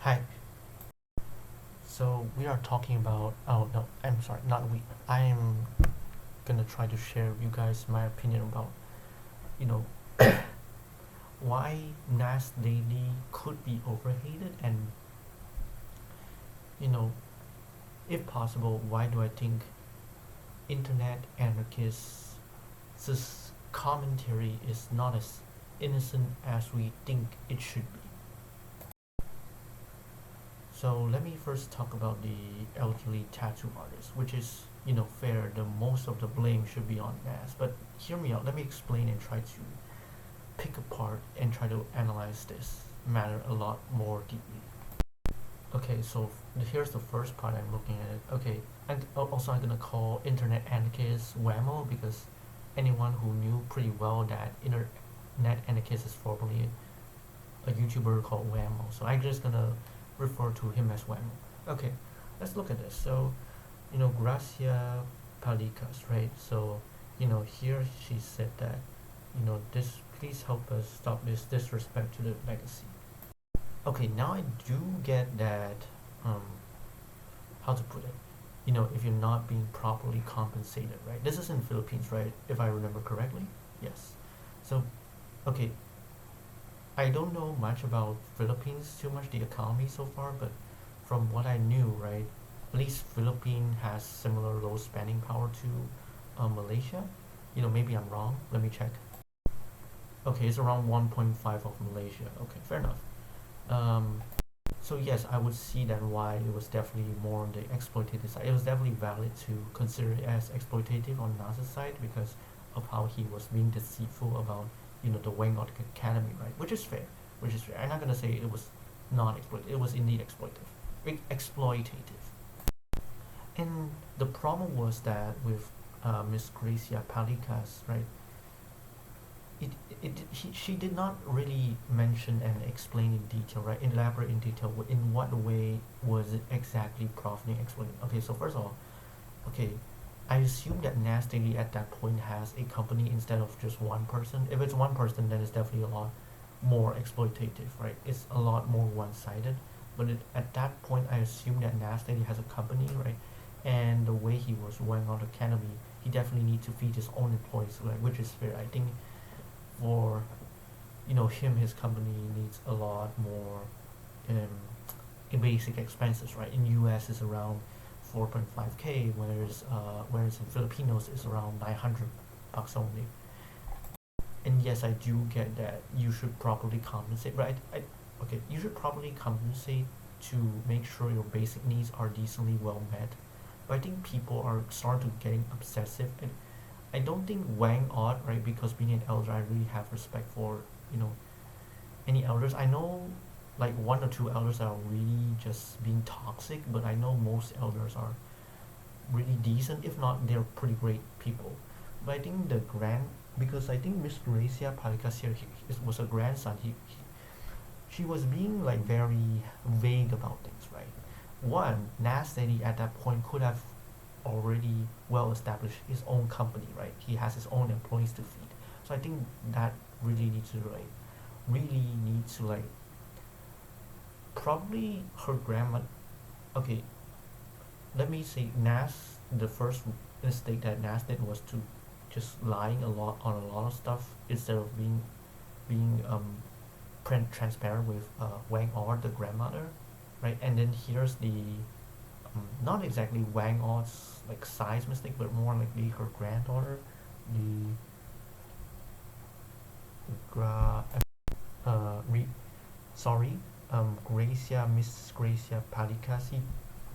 Hi. So we are talking about. Oh no, I'm sorry, not we. I am gonna try to share with you guys my opinion about you know why Nas Daily could be overhated, and you know if possible, why do I think Internet Anarchists' commentary is not as innocent as we think it should be. So let me first talk about the elderly tattoo artist, which is, fair. The most of the blame should be on Nas. But hear me out. Let me explain and try to pick apart and try to analyze this matter a lot more deeply. Okay, so here's the first part I'm looking at it. Okay, and also I'm gonna call Internet Anarchist Whammo because anyone who knew pretty well that Internet Anarchist is formerly a YouTuber called Whammo. So I'm just gonna refer to him as Whammo. Okay, let's look at this. So, Gracia Palikas, right? So, here she said that, this please help us stop this disrespect to the legacy. Okay, now I do get that, um, how to put it. If you're not being properly compensated, right? This is in Philippines, right? If I remember correctly. Yes. So, okay, I don't know much about Philippines too much, the economy so far, but from what I knew, right, at least Philippines has similar low spending power to Malaysia. Maybe I'm wrong. Let me check. Okay, it's around 1.5 of Malaysia. Okay, fair enough. Um, so yes, I would see that why it was definitely more on the exploitative side. It was definitely valid to consider it as exploitative on NASA's side because of how he was being deceitful about the Vanguard Academy, right? Which is fair. Which is fair. I'm not gonna say it was not exploitative. It was indeed exploitative. And the problem was that with Miss Gracia Palikas, right? She did not really mention and explain in detail, right? Elaborate in detail in what way was it exactly profiting exploiting. Okay, so first of all, okay, I assume that Nas Daily at that point has a company instead of just one person. If it's one person, then it's definitely a lot more exploitative, right? It's a lot more one-sided. But at that point, I assume that Nas Daily has a company, right? And the way he was running out academy, he definitely needs to feed his own employees, right? Which is fair. I think for him, his company needs a lot more in basic expenses, right? In US is around 4.5K, whereas in Filipinos is around 900 bucks only. And yes, I do get that you should properly compensate, right? Okay, you should properly compensate to make sure your basic needs are decently well met. But I think people are starting to getting obsessive, and I don't think Wang ought, right? Because being an elder, I really have respect for you know any elders. I know like one or two elders are really just being toxic, but I know most elders are really decent. If not, they're pretty great people. But I think because I think Miss Gracia Palikas here was a grandson. She was being like very vague about things, right? One, Nas Daily at that point could have already well established his own company, right? He has his own employees to feed. So I think that really needs to probably her grandma. Okay, let me say Nas. The first mistake that Nas did was to just lying a lot on a lot of stuff instead of being transparent with Wang Or, the grandmother, right? And then here's the not exactly Wang Or's like size mistake, but more likely her granddaughter, the gra re sorry Gracia Miss Gracia Palicasi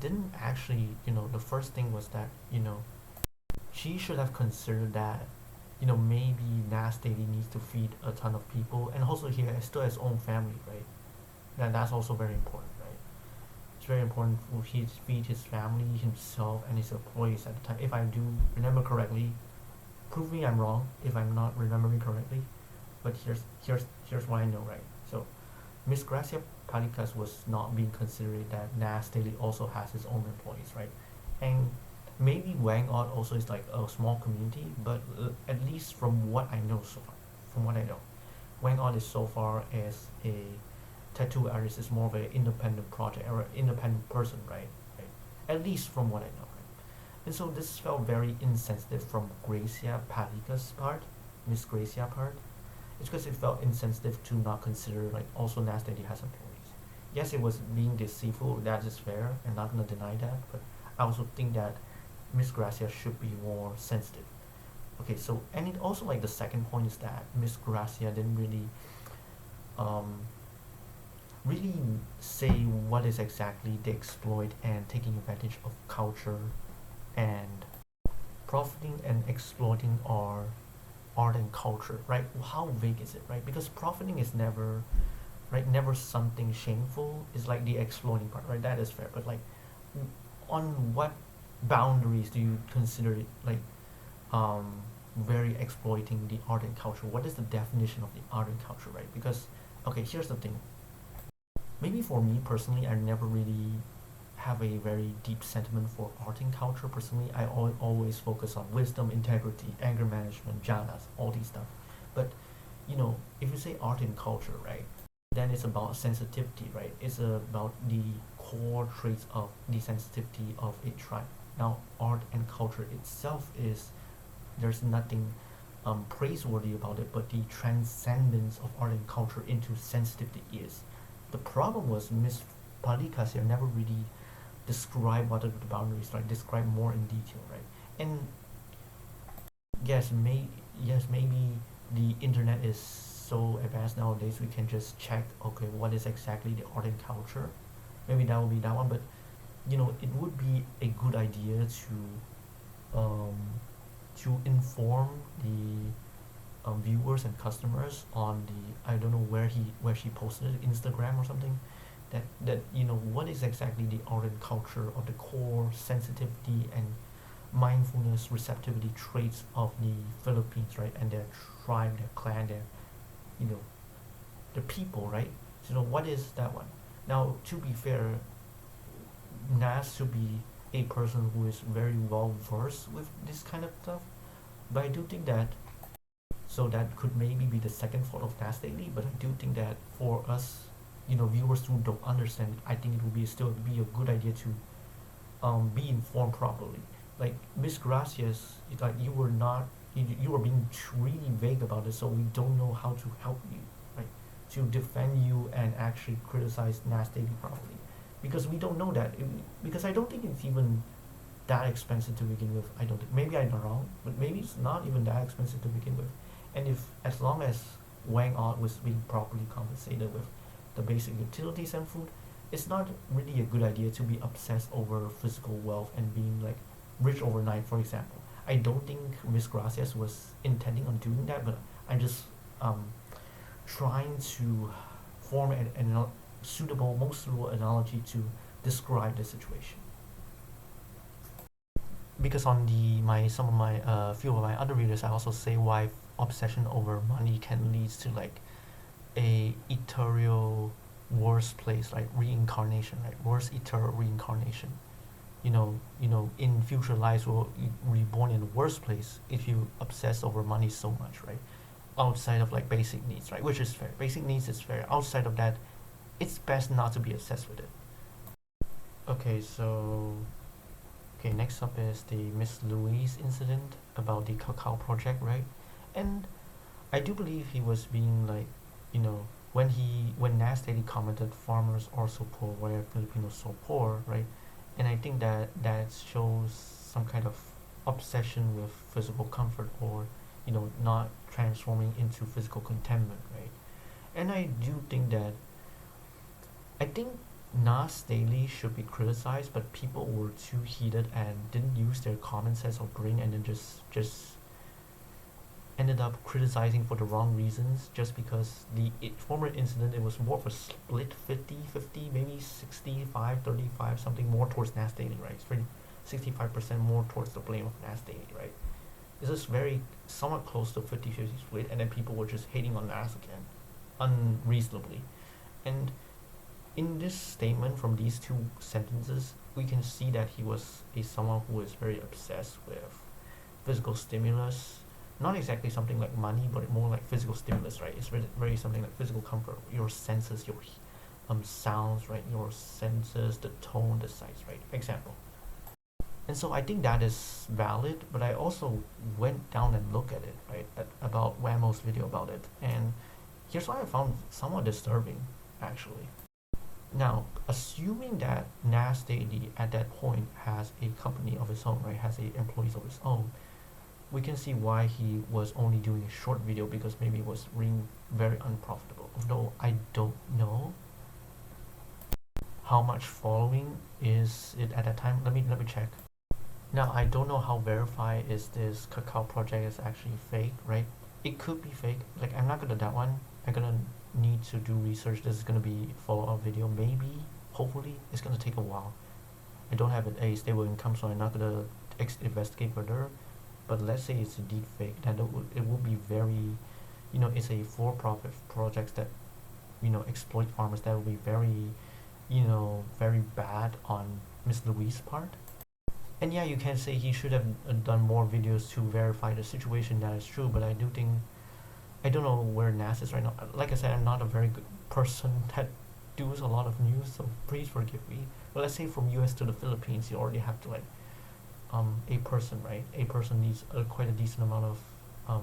didn't actually the first thing was that she should have considered that maybe Nas Daily needs to feed a ton of people, and also he still has his own family, right? That's also very important, right? It's very important for he to feed his family, himself, and his employees at the time. If I do remember correctly, prove me I'm wrong if I'm not remembering correctly. But here's what I know, right? So Miss Gracia Palikas was not being considered that Nas Daily also has his own employees, right? And maybe Wang Ot also is like a small community, but at least from what I know so far, from what I know, Wang Ot is so far as a tattoo artist is more of an independent project or an independent person, right? Right. At least from what I know, right? And so this felt very insensitive from Gracia Palika's part, Miss Gracia part. It's because it felt insensitive to not consider like also Nas Daily has employees. Yes, it was being deceitful. That is fair. I'm not gonna deny that, but I also think that Miss Gracia should be more sensitive. Okay, so and it also like the second point is that Miss Gracia didn't um, really say what is exactly they exploit and taking advantage of culture and profiting and exploiting our art and culture, right? How vague is it, right? Because profiting is never, right, never something shameful. It's like the exploiting part, right? That is fair, but like, on what boundaries do you consider it like um, very exploiting the art and culture? What is the definition of the art and culture, right? Because okay, here's the thing. Maybe for me personally, I never really have a very deep sentiment for art and culture. Personally, I always focus on wisdom, integrity, anger management, jhanas, all these stuff. But if you say art and culture, right, then it's about sensitivity, right? It's about the core traits of the sensitivity of a tribe. Now, art and culture itself is there's nothing praiseworthy about it, but the transcendence of art and culture into sensitivity is. The problem was Miss Palikasia never really describe what are the boundaries, like describe more in detail, right? And yes, maybe the internet is so advanced nowadays we can just check okay what is exactly the art and culture. Maybe that will be that one, but it would be a good idea um, to inform the viewers and customers on the I don't know where she posted it, Instagram or something, that what is exactly the art and culture of the core sensitivity and mindfulness receptivity traits of the Philippines, right, and their tribe, their clan, their you know the people, right? So what is that one? Now, to be fair, Nas should be a person who is very well versed with this kind of stuff, but I do think that so that could maybe be the second fault of Nas Daily, but I do think that for us, viewers who don't understand, I think it would be still be a good idea to be informed properly. Like Miss Gracias, it's like you were being really vague about it, so we don't know how to help you, right? To defend you and actually criticize Nas Daily properly, because we don't know that. Because I don't think it's even that expensive to begin with. I don't think. Maybe I'm wrong, but maybe it's not even that expensive to begin with. And if as long as Wang Art was being properly compensated with the basic utilities and food, it's not really a good idea to be obsessed over physical wealth and being like rich overnight, for example. I don't think Miss Gracias was intending on doing that, but I'm just trying to form an most suitable analogy to describe the situation. Because on the my some of my few of my other readers, I also say why obsession over money can lead to like a ethereal worse place, like reincarnation, right? Worse ethereal reincarnation. In future lives will be reborn in a worse place if you obsess over money so much, right? Outside of like basic needs, right? Which is fair. Basic needs is fair. Outside of that, it's best not to be obsessed with it. Okay, so okay, next up is the Miss Louise incident about the Cacao project, right? And I do believe he was being like, when Nas Daily commented farmers are so poor, why are Filipinos so poor, right? And I think that shows some kind of obsession with physical comfort or not transforming into physical contentment, right? And I do think that I think Nas Daily should be criticized, but people were too heated and didn't use their common sense or brain, and then just ended up criticizing for the wrong reasons just because the former incident, it was more of a split 50-50, maybe 65-35, something more towards Nas Daily, right? It's pretty 65% more towards the blame of Nas Daily, right? This is very somewhat close to 50-50 split, and then people were just hating on Nas again unreasonably. And in this statement from these two sentences, we can see that he was someone who is very obsessed with physical stimulus, not exactly something like money, but more like physical stimulus, right? It's very, very something like physical comfort, your senses, your sounds, right? Your senses, the tone, the size, right? Example. And so I think that is valid, but I also went down and looked at it, right? About Whammo's video about it, and here's what I found somewhat disturbing, actually. Now, assuming that Nas Daily at that point has a company of its own, right? Has a employees of its own, we can see why he was only doing a short video, because maybe it was really very unprofitable. Although I don't know how much following is it at that time. Let me check. Now I don't know how verified is this cacao project is actually fake, right? It could be fake. Like, I'm not gonna that one. I'm gonna need to do research. This is gonna be follow-up video. Maybe, hopefully, it's gonna take a while. I don't have a stable income, so I'm not gonna investigate further. But let's say it's a deep fake, then it will be very, it's a for-profit project that, exploit farmers. That will be very, very bad on Miss Louise's part. And yeah, you can say he should have done more videos to verify the situation. That is true, but I do think, I don't know where Nas is right now. Like I said, I'm not a very good person that does a lot of news, so please forgive me. But let's say from US to the Philippines, you already have to like, a person, right? A person needs quite a decent amount of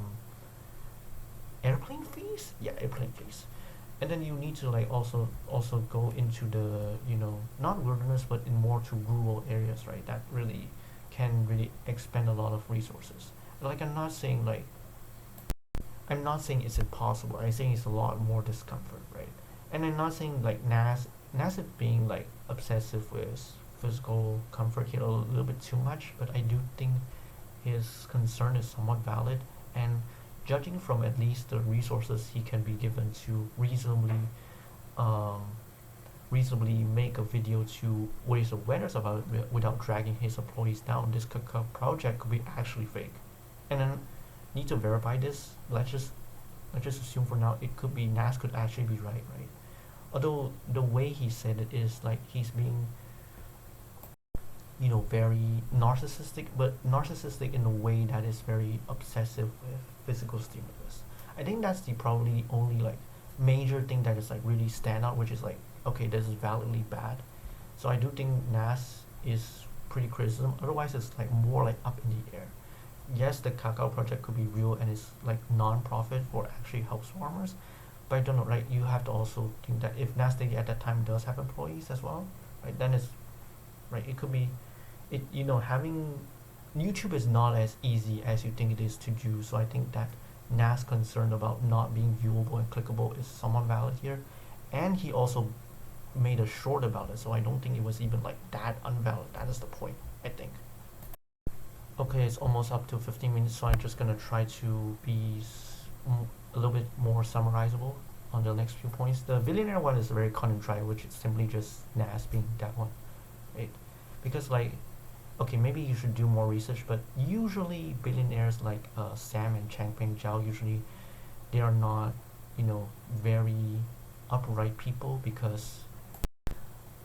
airplane fees. Yeah, airplane fees. And then you need to like also go into the, not wilderness, but in more to rural areas, right? That really can really expend a lot of resources. Like, I'm not saying it's impossible. I'm saying it's a lot more discomfort, right? And I'm not saying like Nas is being like obsessive with physical comfort here a little bit too much, but I do think his concern is somewhat valid. And judging from at least the resources he can be given to um, reasonably make a video to raise awareness about it without dragging his employees down, this project could be actually fake. And then need to verify this. Let's just assume for now it could be Nas could actually be right. Although the way he said it is like he's being, very narcissistic, but narcissistic in a way that is very obsessive with physical stimulus. I think that's the probably only like major thing that is like really stand out, which is like, okay, this is validly bad. So I do think Nas is pretty criticism. Otherwise, it's like more like up in the air. Yes, the cacao project could be real and it's like non-profit or actually helps farmers, but I don't know. Right, you have to also think that if Nas Daily at that time does have employees as well, right, then it's right. It could be, having YouTube is not as easy as you think it is to do. So I think that Nas' concern about not being viewable and clickable is somewhat valid here, and he also made a short about it. So I don't think it was even like that unvalid. That is the point, I think. Okay, it's almost up to 15 minutes, so I'm just gonna try to be a little bit more summarizable on the next few points. The billionaire one is very cut and dry, which is simply just Nas being that one, right? Because like, okay, maybe you should do more research, but usually billionaires like Sam and Changpeng Zhao, usually they are not, very upright people, because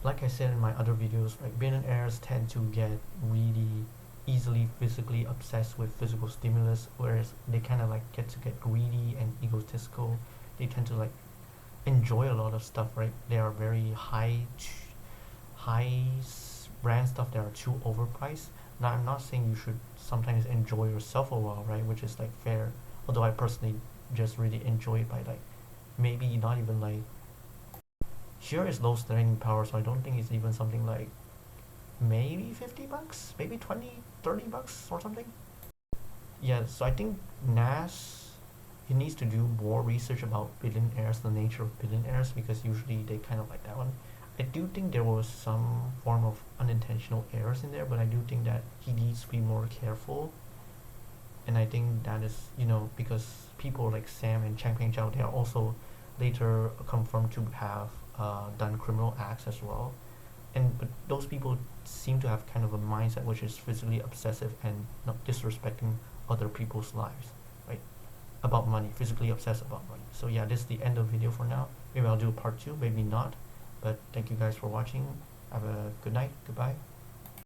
like I said in my other videos, like billionaires tend to get really easily physically obsessed with physical stimulus, whereas they kind of like get greedy and egotistical. They tend to like enjoy a lot of stuff, right? They are very high brand stuff that are too overpriced. Now, I'm not saying you should sometimes enjoy yourself a while, right? Which is like fair. Although I personally just really enjoy it by like maybe not even like, here is low staying power, so I don't think it's even something like maybe $50, maybe 20, $30 or something. Yeah, so I think Nas, he needs to do more research about billionaires, the nature of billionaires, because usually they kind of like that one. I do think there was some form of unintentional errors in there, but I do think that he needs to be more careful. And I think that is, because people like Sam and Changpeng Zhao, they are also later confirmed to have done criminal acts as well. But those people seem to have kind of a mindset which is physically obsessive and not disrespecting other people's lives, right? About money, physically obsessed about money. So yeah, this is the end of the video for now. Maybe I'll do part 2, maybe not. But thank you guys for watching. Have a good night. Goodbye.